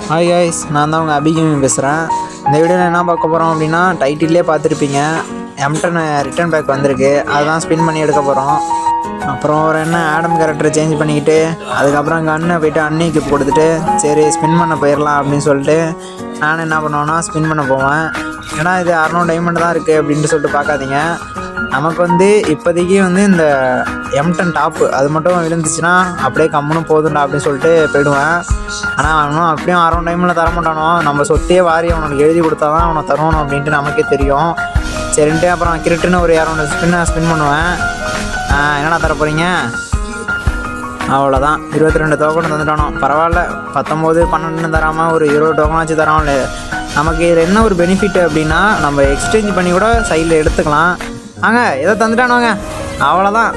Hi guys, நான் தான் உங்கள் அபிகேமிங் பேசுகிறேன். இந்த வீடியோவில் என்ன பார்க்க போகிறோம் அப்படின்னா, டைட்டிலே பார்த்துருப்பீங்க. M10 ரிட்டர்ன் பேக் வந்திருக்கு, அதுதான் ஸ்பின் பண்ணி எடுக்க போகிறோம். அப்புறம் ஒரு ஆடம் கேரக்டரை சேஞ்ச் பண்ணிக்கிட்டு அதுக்கப்புறம் கன்னை போய்ட்டு அன்னிக்கு கொடுத்துட்டு சரி ஸ்பின் பண்ண போயிடலாம் அப்படின்னு சொல்லிட்டு நான் என்ன பண்ணுவேன்னா ஸ்பின் பண்ண போவேன். ஏன்னா இது 600 டைமண்ட் தான் இருக்குது அப்படின்ட்டு சொல்லிட்டு பார்க்காதீங்க. நமக்கு இப்போதைக்கு இந்த M10 டாப்பு அது மட்டும் விழுந்துச்சுன்னா அப்படியே கம்முன்னு போதுண்டா அப்படின்னு சொல்லிட்டு போயிடுவேன். ஆனால் அவனும் அப்படியும் 600 டைமில் தரமாட்டானோ, நம்ம சொத்தையே வாரி அவனுக்கு எழுதி கொடுத்தா தான் அவனை தருவணும் அப்படின்ட்டு நமக்கே தெரியும். சரின்ட்டு அப்புறம் கிரிட்டுன்னு ஒரு 200 ஸ்பின் பண்ணுவேன். என்னடா தர போகிறீங்க? அவ்வளோதான், 22 டோக்கன் தந்துட்டானோ. பரவாயில்ல, 19 12 தராமல் ஒரு 20 டோக்கன் வச்சு தரோம்ல. நமக்கு இதில் என்ன ஒரு பெனிஃபிட் அப்படின்னா, நம்ம எக்ஸ்சேஞ்ச் பண்ணி கூட சைடில் எடுத்துக்கலாம். ஏதோ தந்துட்டானுங்க, அவ்வளோதான்.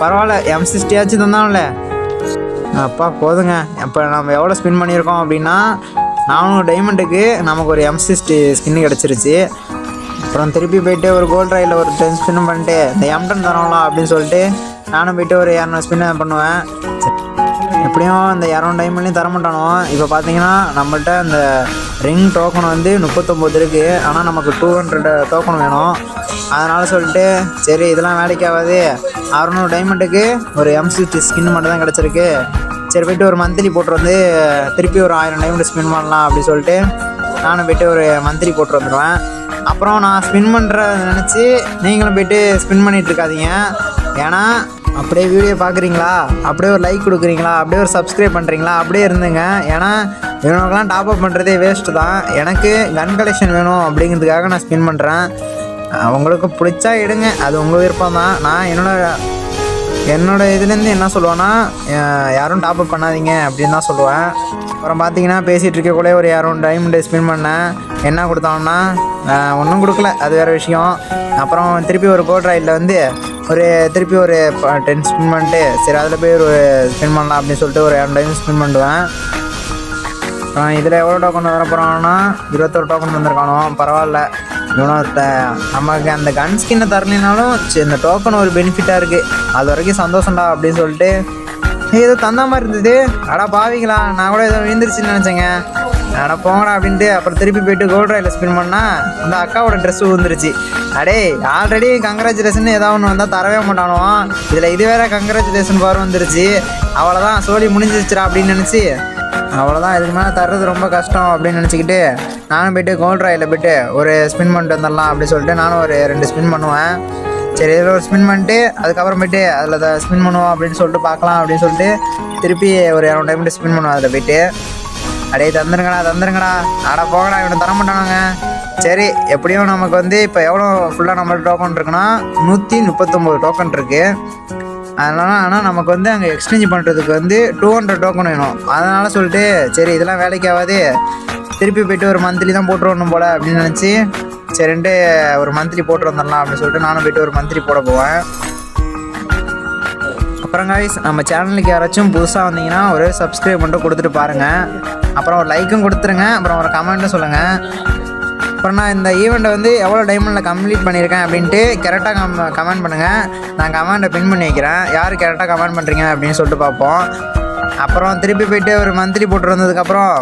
பரவாயில்ல, M60 ஆச்சு தந்தான்ல, அப்பா போதுங்க. இப்போ நம்ம எவ்வளோ ஸ்பின் பண்ணியிருக்கோம் அப்படின்னா 400 டைமண்டுக்கு நமக்கு ஒரு M60 ஸ்கின்னு கிடச்சிருச்சு. அப்புறம் திருப்பி போய்ட்டு ஒரு கோல்ட் ராயில் ஒரு 10 ஸ்பின் பண்ணிட்டு இந்த M10 தரோம்லாம் அப்படின்னு சொல்லிட்டு நானும் போய்ட்டு ஒரு 200 ஸ்பின் பண்ணுவேன். எப்படியும் இந்த 200 டைம்லேயும் தரமாட்டானோ. இப்போ பார்த்தீங்கன்னா நம்மள்கிட்ட அந்த ரிங் டோக்கன் 39 இருக்குது. ஆனால் நமக்கு 200 டோக்கன் வேணும். அதனால் சொல்லிட்டு சரி இதெல்லாம் வேலைக்கு ஆகாது, 600 டைமண்டுக்கு ஒரு M60 ஸ்கின் மட்டும் தான் கிடச்சிருக்கு. சரி போய்ட்டு ஒரு மந்த்லி போட்டு திருப்பி ஒரு 1000 டைமண்ட் ஸ்பின் பண்ணலாம் அப்படின்னு சொல்லிட்டு நானும் போய்ட்டு ஒரு மந்த்லி போட்டு வந்துடுவேன். அப்புறம் நான் ஸ்பின் பண்ணுறத நினச்சி நீங்களும் போய்ட்டு ஸ்பின் பண்ணிகிட்டு இருக்காதீங்க. ஏன்னா அப்படியே வீடியோ பார்க்குறீங்களா, அப்படியே ஒரு லைக் கொடுக்குறீங்களா, அப்படியே ஒரு சப்ஸ்கிரைப் பண்ணுறீங்களா, அப்படியே இருந்துங்க. ஏன்னா இவனுக்கெல்லாம் டாப்அப் பண்ணுறதே வேஸ்ட்டு தான். எனக்கு கன் கலெக்ஷன் வேணும் அப்படிங்கிறதுக்காக நான் ஸ்பின் பண்ணுறேன். உங்களுக்கு பிடிச்சா எடுங்க, அது உங்கள் விருப்பம் தான். நான் என்னோட இதுலேருந்து என்ன சொல்லுவேன்னா, யாரும் டாப்அப் பண்ணாதீங்க அப்படின்னு தான் சொல்லுவேன். அப்புறம் பார்த்தீங்கன்னா பேசிகிட்டு இருக்கக்குள்ளே ஒரு 200 டைமண்ட் ஸ்பின் பண்ணேன். என்ன கொடுத்தாங்கன்னா ஒன்றும் கொடுக்கல, அது வேறு விஷயம். அப்புறம் திருப்பி ஒரு கோல்ட் ராயில் திருப்பி ஒரு 10 ஸ்பின் பண்ணிட்டு சரி அதில் போய் ஒரு ஸ்பின் பண்ணலாம் அப்படின்னு சொல்லிட்டு ஒரு 200 டைம் ஸ்பின் பண்ணுவேன். இதில் எவ்வளோ டோக்கன் வர போகிறாங்கன்னா 21 டோக்கன் வந்திருக்கானோ. பரவாயில்ல, நமக்கு அந்த கன் ஸ்கின்னை தரலினாலும் இந்த டோக்கன் ஒரு பெனிஃபிட்டாக இருக்குது, அது வரைக்கும் சந்தோஷம்டா அப்படின்னு சொல்லிட்டு ஏதோ தந்த மாதிரி இருந்தது. அடா பாவிங்களா, நான் கூட ஏதோ விழுந்துருச்சுன்னு நினச்சேங்க. அட போங்கடா அப்படின்ட்டு அப்புறம் திருப்பி போய்ட்டு கோல்ட் ராயில் ஸ்பின் பண்ணால் அந்த அக்காவோட ட்ரெஸ்ஸு விழுந்துருச்சு. அடே ஆல்ரெடி கங்க்ராச்சுலேஷன் ஏதாவது ஒன்று வந்தால் தரவே மாட்டானுவான், இதில் இது வேறு கங்க்ராச்சுலேஷன் பாரு வந்துருச்சு. அவ்வளோதான், சோழி முடிஞ்சிருச்சுடா அப்படின்னு நினச்சி அவ்வளோதான், இதுக்கு மேலே தர்றது ரொம்ப கஷ்டம் அப்படின்னு நினச்சிக்கிட்டு நானும் போய்ட்டு கோல்ட் ராயில் போய்ட்டு ஒரு ஸ்பின் பண்ணிட்டு வந்துடலாம் அப்படின்னு சொல்லிட்டு நானும் ஒரு 2 ஸ்பின் பண்ணுவேன். சரி இதில் ஒரு ஸ்பின் பண்ணிட்டு அதுக்கப்புறம் போய்ட்டு அதில் ஸ்பின் பண்ணுவோம் அப்படின்னு சொல்லிட்டு பார்க்கலாம் அப்படின்னு சொல்லிட்டு திருப்பி ஒரு 200 டைம் ஸ்பின் பண்ணுவேன். அதில் போய்ட்டு அடே தந்துருங்கடா, அடா போகடா, இவனை தரமாட்டானுங்க. சரி எப்படியும் நமக்கு இப்போ எவ்வளோ ஃபுல்லாக நம்மள்ட்ட டோக்கன் இருக்குன்னா 139 டோக்கன் இருக்குது. ஆனால் நமக்கு அங்கே எக்ஸ்சேஞ்ச் பண்ணுறதுக்கு 200 டோக்கன் வேணும். அதனால் சொல்லிட்டு சரி இதெல்லாம் வேலைக்கு ஆகாது, திருப்பி போய்ட்டு ஒரு மந்த்லி தான் போட்டுருவணும் போல் அப்படின்னு நினச்சி சரின்ட்டு ஒரு மந்த்லி போட்டு வந்துடலாம் அப்படின்னு சொல்லிட்டு நானும் போய்ட்டு ஒரு மந்த்லி போட போவேன். அப்புறம் காய்ஸ், நம்ம சேனலுக்கு யாராச்சும் புதுசாக வந்தீங்கன்னா ஒரு சப்ஸ்கிரைப் மட்டும் கொடுத்துட்டு பாருங்கள். அப்புறம் ஒரு லைக்கும் கொடுத்துருங்க, அப்புறம் ஒரு கமெண்ட்டும் சொல்லுங்கள். அப்புறம் நான் இந்த ஈவெண்ட்டை எவ்வளோ டைமண்டில் கம்ப்ளீட் பண்ணியிருக்கேன் அப்படின்ட்டு கரெக்டாக கமெண்ட் பண்ணுங்கள். நான் கமெண்ட்டை பின் பண்ணி வைக்கிறேன், யார் கரெக்டாக கமெண்ட் பண்ணுறீங்க அப்படின்னு சொல்லிட்டு பார்ப்போம். அப்புறம் திருப்பி போய்ட்டு ஒரு மந்த்லி போட்டு வந்ததுக்கப்புறம்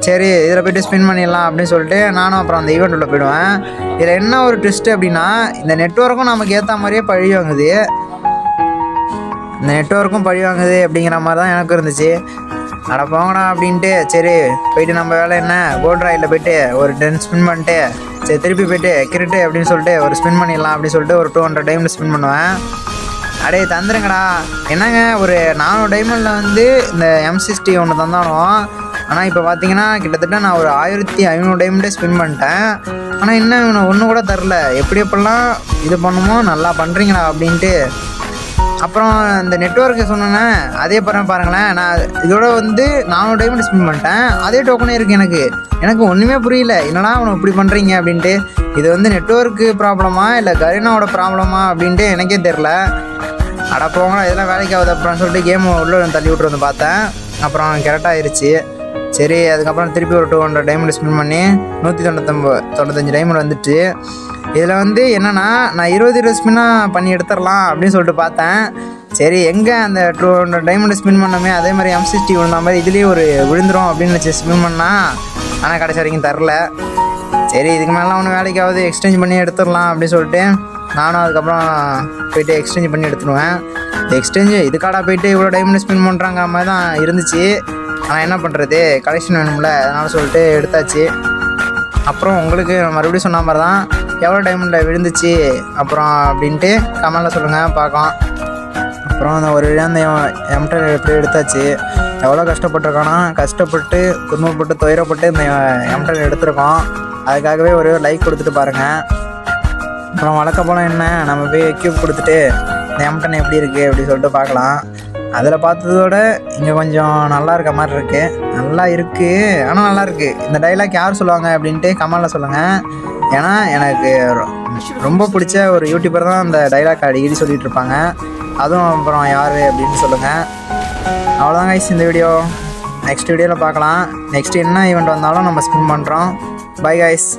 சரி இதில் போய்ட்டு ஸ்பின் பண்ணிடலாம் அப்படின்னு சொல்லிட்டு நானும் அப்புறம் அந்த ஈவெண்ட் உள்ள போயிடுவேன். இதில் என்ன ஒரு ட்விஸ்ட்டு அப்படின்னா, இந்த நெட்வொர்க்கும் நமக்கு ஏற்ற மாதிரியே பழி வாங்குது. இந்த நெட்வொர்க்கும் பழி வாங்குது அப்படிங்கிற மாதிரி தான் எனக்கு இருந்துச்சு. அட போங்கடா அப்படின்ட்டு சரி போய்ட்டு நம்ம வேலை என்ன, கோல்ட் ராயில் போய்ட்டு ஒரு 10 ஸ்பின் பண்ணிட்டு சரி திருப்பி போய்ட்டு கிரிட்டு அப்படின்னு சொல்லிட்டு ஒரு ஸ்பின் பண்ணிடலாம் அப்படின்னு சொல்லிட்டு ஒரு 200 டைமில் ஸ்பின் பண்ணுவேன். அடே தந்துருங்கடா, என்னங்க ஒரு 400 டைமண்டில் இந்த M60 ஒன்று தந்தாலும். ஆனால் இப்போ பார்த்தீங்கன்னா கிட்டத்தட்ட நான் ஒரு 1500 டைமண்டே ஸ்பின் பண்ணிட்டேன். ஆனால் இன்னும் இவனை ஒன்று கூட தரல. எப்படியெல்லாம் இது பண்ணுமோ நல்லா பண்ணுறீங்களா அப்படின்ட்டு. அப்புறம் இந்த நெட்வொர்க்கு சொன்னேன்னே அதே பாருங்களேன், நான் இதோட 400 டைமண்ட் ஸ்பின் பண்ணிட்டேன், அதே டோக்கனே இருக்குது. எனக்கு ஒன்றுமே புரியல, என்னடா அவனை இப்படி பண்ணுறீங்க அப்படின்ட்டு. இது நெட்வொர்க்கு ப்ராப்ளமா இல்லை கரீனாவோட ப்ராப்ளமா அப்படின்ட்டு எனக்கே தெரில. அட போங்கடா, இதெல்லாம் வேலைக்கு ஆகுது அப்புறம் சொல்லிட்டு கேம் உள்ளே தள்ளி விட்டு பார்த்தேன். அப்புறம் கரெக்டாக ஆயிடுச்சு. சரி அதுக்கப்புறம் திருப்பி ஒரு 200 டைமண்ட் ஸ்பின் பண்ணி 195 டைமண்ட் வந்துட்டு. இதில் என்னென்னா நான் 20 ஸ்பின்னாக பண்ணி எடுத்துடலாம் அப்படின்னு சொல்லிட்டு பார்த்தேன். சரி எங்கே அந்த 200 டைமண்ட் ஸ்பின் பண்ணோமே அதே மாதிரி M60 விழுந்த மாதிரி இதுலேயே ஒரு விழுந்துரும் அப்படின்னு நினச்சி ஸ்பின் பண்ணால் ஆனால் கடைசி வரைக்கும் தரல. சரி இதுக்கு மேலாம் ஒன்று வேலைக்காவது எக்ஸ்சேஞ்ச் பண்ணி எடுத்துடலாம் அப்படின்னு சொல்லிட்டு நானும் அதுக்கப்புறம் போய்ட்டு எக்ஸ்சேஞ்ச் பண்ணி எடுத்துடுவேன். எக்ஸ்சேஞ்சு இதுக்காடா போயிட்டு இவ்வளோ டைமண்ட் ஸ்பின் பண்ணுறாங்க மாதிரி தான் இருந்துச்சு. ஆனால் என்ன பண்ணுறது, கலெக்ஷன் வேணும்ல, அதனால் சொல்லிட்டு எடுத்தாச்சு. அப்புறம் உங்களுக்கு மறுபடியும் சொன்ன மாதிரி தான் எவ்வளோ டைமண்டில் விழுந்துச்சு அப்புறம் அப்படின்ட்டு கமெண்டில் சொல்லுங்கள் பார்க்கலாம். அப்புறம் அந்த ஒரு அந்த M10 எப்படி எடுத்தாச்சு, எவ்வளோ கஷ்டப்பட்டுருக்கோன்னா கஷ்டப்பட்டு துன்பப்பட்டு துயரப்பட்டு இந்த M10 எடுத்திருக்கோம். அதுக்காகவே ஒரு லைக் கொடுத்துட்டு பாருங்கள். அப்புறம் வழக்க போல் என்ன நம்ம போய் எக்யூப் கொடுத்துட்டு இந்த M10 எப்படி இருக்குது அப்படி சொல்லிட்டு பார்க்கலாம். அதில் பார்த்ததோட இங்கே கொஞ்சம் நல்லா இருக்க மாதிரி இருக்குது. நல்லா இருக்குது ஆனால் நல்லா இருக்குது. இந்த டைலாக் யார் சொல்லுவாங்க அப்படின்ட்டு கமெண்டில் சொல்லுங்கள். ஏன்னா எனக்கு ரொம்ப பிடிச்ச ஒரு யூடியூபர் தான் இந்த டைலாக் அடிக்கடி சொல்லிகிட்டு இருப்பாங்க. அதுவும் அப்புறம் யார் அப்படின்னு சொல்லுங்கள். அவ்வளோதான் கைஸ் இந்த வீடியோ. நெக்ஸ்ட் வீடியோவில் பார்க்கலாம். நெக்ஸ்ட் என்ன ஈவெண்ட் வந்தாலும் நம்ம ஸ்பின் பண்ணுறோம். Bye guys.